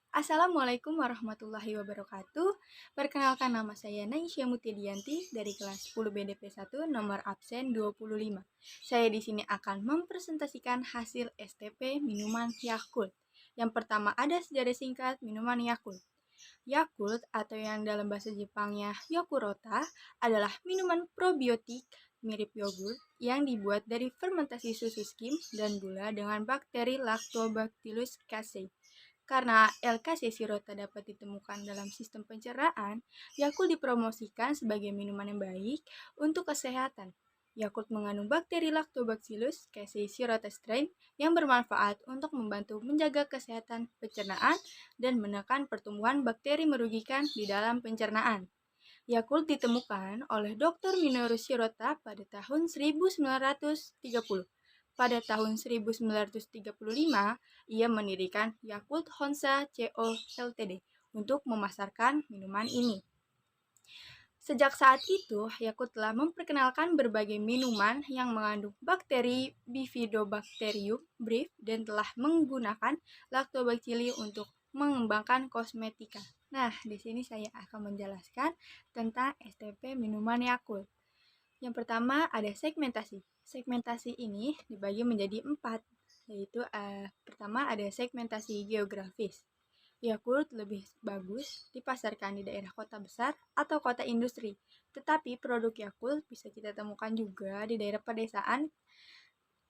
Assalamualaikum warahmatullahi wabarakatuh. Perkenalkan nama saya Naisya Mutidianti dari kelas 10 BDP 1 nomor absen 25. Saya di sini akan mempresentasikan hasil STP minuman Yakult. Yang pertama ada sejarah singkat minuman Yakult. Yakult atau yang dalam bahasa Jepangnya Yokurota adalah minuman probiotik mirip yogurt yang dibuat dari fermentasi susu skim dan gula dengan bakteri Lactobacillus casei. Karena L-Caseirota dapat ditemukan dalam sistem pencernaan, Yakult dipromosikan sebagai minuman yang baik untuk kesehatan. Yakult mengandung bakteri Lactobacillus casei strain yang bermanfaat untuk membantu menjaga kesehatan pencernaan dan menekan pertumbuhan bakteri merugikan di dalam pencernaan. Yakult ditemukan oleh Dr. Minoru Shirota pada tahun 1930. Pada tahun 1935, ia mendirikan Yakult Honsa Co. Ltd. untuk memasarkan minuman ini. Sejak saat itu, Yakult telah memperkenalkan berbagai minuman yang mengandung bakteri Bifidobacterium breve dan telah menggunakan lactobacilli untuk mengembangkan kosmetika. Nah, di sini saya akan menjelaskan tentang STP minuman Yakult. Yang pertama ada segmentasi. Segmentasi ini dibagi menjadi 4, yaitu pertama ada segmentasi geografis. Yakult lebih bagus dipasarkan di daerah kota besar atau kota industri. Tetapi produk Yakult bisa kita temukan juga di daerah pedesaan.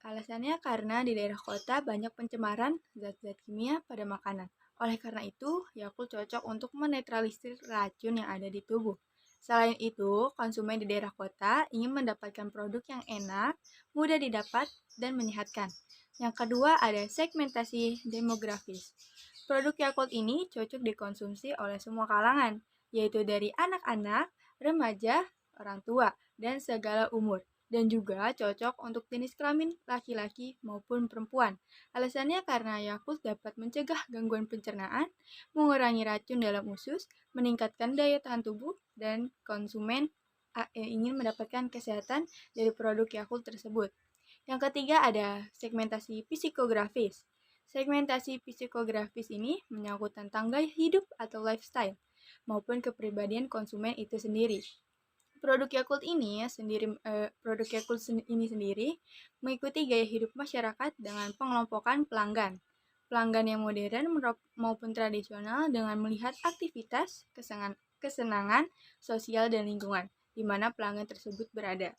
Alasannya karena di daerah kota banyak pencemaran zat-zat kimia pada makanan. Oleh karena itu, Yakult cocok untuk menetralisir racun yang ada di tubuh. Selain itu, konsumen di daerah kota ingin mendapatkan produk yang enak, mudah didapat, dan menyehatkan. Yang kedua ada segmentasi demografis. Produk Yakult ini cocok dikonsumsi oleh semua kalangan, yaitu dari anak-anak, remaja, orang tua, dan segala umur. Dan juga cocok untuk jenis kelamin laki-laki maupun perempuan. Alasannya karena Yakult dapat mencegah gangguan pencernaan, mengurangi racun dalam usus, meningkatkan daya tahan tubuh, dan konsumen ingin mendapatkan kesehatan dari produk Yakult tersebut. Yang ketiga ada segmentasi psikografis. Segmentasi psikografis ini menyangkut tentang gaya hidup atau lifestyle maupun kepribadian konsumen itu sendiri. Produk Yakult ini sendiri mengikuti gaya hidup masyarakat dengan pengelompokan pelanggan. Pelanggan yang modern maupun tradisional dengan melihat aktivitas, kesenangan, sosial dan lingkungan di mana pelanggan tersebut berada.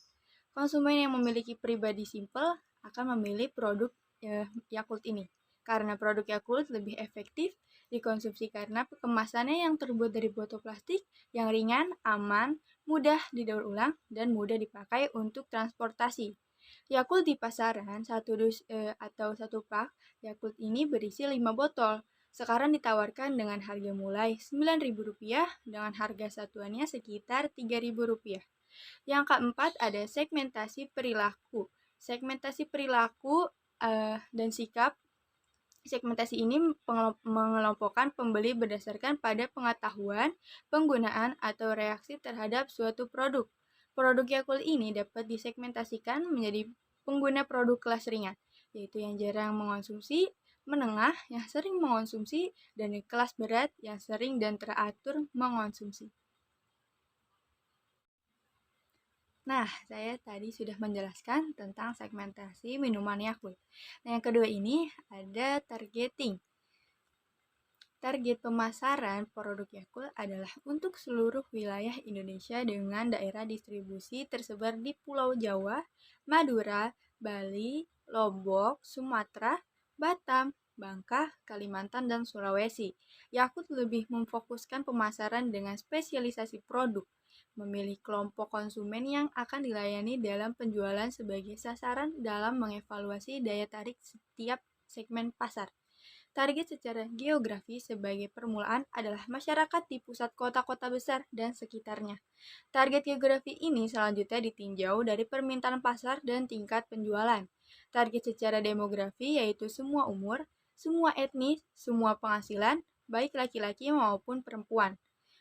Konsumen yang memiliki pribadi simpel akan memilih produk Yakult ini. Karena produk Yakult lebih efektif dikonsumsi karena kemasannya yang terbuat dari botol plastik yang ringan, aman, mudah didaur ulang, dan mudah dipakai untuk transportasi. Yakult di pasaran satu pak Yakult ini berisi 5 botol. Sekarang ditawarkan dengan harga mulai Rp9.000 dengan harga satuannya sekitar Rp3.000. Yang keempat ada segmentasi perilaku. Segmentasi perilaku dan sikap. Segmentasi ini mengelompokkan pembeli berdasarkan pada pengetahuan, penggunaan, atau reaksi terhadap suatu produk. Produk Yakult ini dapat disegmentasikan menjadi pengguna produk kelas ringan, yaitu yang jarang mengonsumsi, menengah, yang sering mengonsumsi, dan kelas berat yang sering dan teratur mengonsumsi. Nah, saya tadi sudah menjelaskan tentang segmentasi minuman Yakult. Nah, yang kedua ini ada targeting. Target pemasaran produk Yakult adalah untuk seluruh wilayah Indonesia dengan daerah distribusi tersebar di Pulau Jawa, Madura, Bali, Lombok, Sumatera, Batam, Bangka, Kalimantan, dan Sulawesi. Yakult lebih memfokuskan pemasaran dengan spesialisasi produk, memilih kelompok konsumen yang akan dilayani dalam penjualan sebagai sasaran dalam mengevaluasi daya tarik setiap segmen pasar. Target secara geografi sebagai permulaan adalah masyarakat di pusat kota-kota besar dan sekitarnya. Target geografi ini selanjutnya ditinjau dari permintaan pasar dan tingkat penjualan. Target secara demografi yaitu semua umur, semua etnis, semua penghasilan, baik laki-laki maupun perempuan.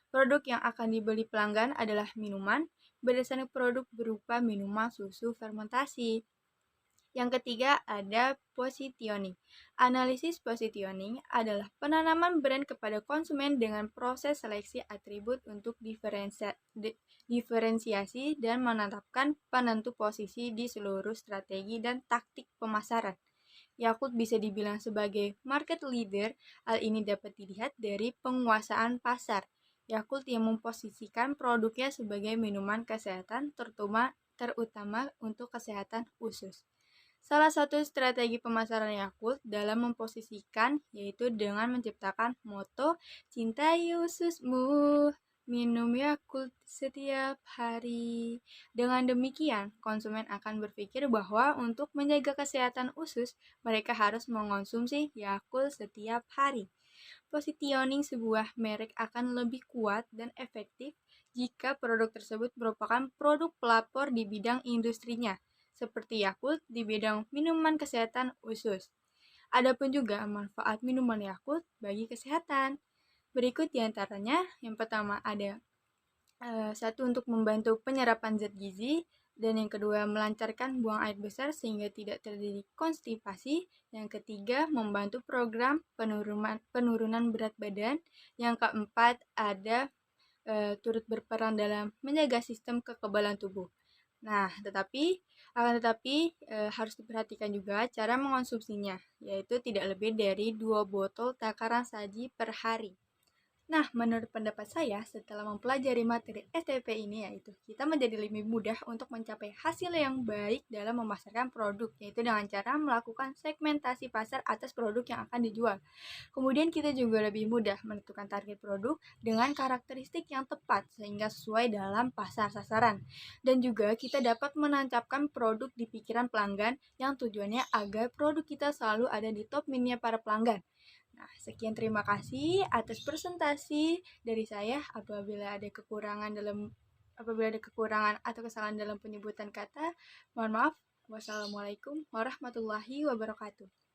Produk yang akan dibeli pelanggan adalah minuman, berdasarkan produk berupa minuman susu fermentasi. Yang ketiga ada positioning. Analisis positioning adalah penanaman brand kepada konsumen dengan proses seleksi atribut untuk diferensiasi dan menetapkan penentu posisi di seluruh strategi dan taktik pemasaran. Yakult bisa dibilang sebagai market leader. Hal ini dapat dilihat dari penguasaan pasar. Yakult yang memposisikan produknya sebagai minuman kesehatan terutama untuk kesehatan usus. Salah satu strategi pemasaran Yakult dalam memposisikan yaitu dengan menciptakan moto "Cintai ususmu, minum Yakult setiap hari". Dengan demikian, konsumen akan berpikir bahwa untuk menjaga kesehatan usus, mereka harus mengonsumsi Yakult setiap hari. Positioning sebuah merek akan lebih kuat dan efektif jika produk tersebut merupakan produk pelopor di bidang industrinya, seperti Yakult di bidang minuman kesehatan usus. Adapun juga manfaat minuman Yakult bagi kesehatan. Berikut diantaranya, yang pertama ada satu untuk membantu penyerapan zat gizi, dan yang kedua melancarkan buang air besar sehingga tidak terjadi konstipasi. Yang ketiga membantu program penurunan berat badan. Yang keempat ada turut berperan dalam menjaga sistem kekebalan tubuh. Nah, tetapi harus diperhatikan juga cara mengonsumsinya, yaitu tidak lebih dari 2 botol takaran saji per hari. Nah, menurut pendapat saya, setelah mempelajari materi STP ini, yaitu kita menjadi lebih mudah untuk mencapai hasil yang baik dalam memasarkan produk, yaitu dengan cara melakukan segmentasi pasar atas produk yang akan dijual. Kemudian kita juga lebih mudah menentukan target produk dengan karakteristik yang tepat sehingga sesuai dalam pasar sasaran. Dan juga kita dapat menancapkan produk di pikiran pelanggan yang tujuannya agar produk kita selalu ada di top minnya para pelanggan. Nah, sekian terima kasih atas presentasi dari saya. Apabila ada kekurangan atau kesalahan dalam penyebutan kata, mohon maaf. Wassalamualaikum warahmatullahi wabarakatuh.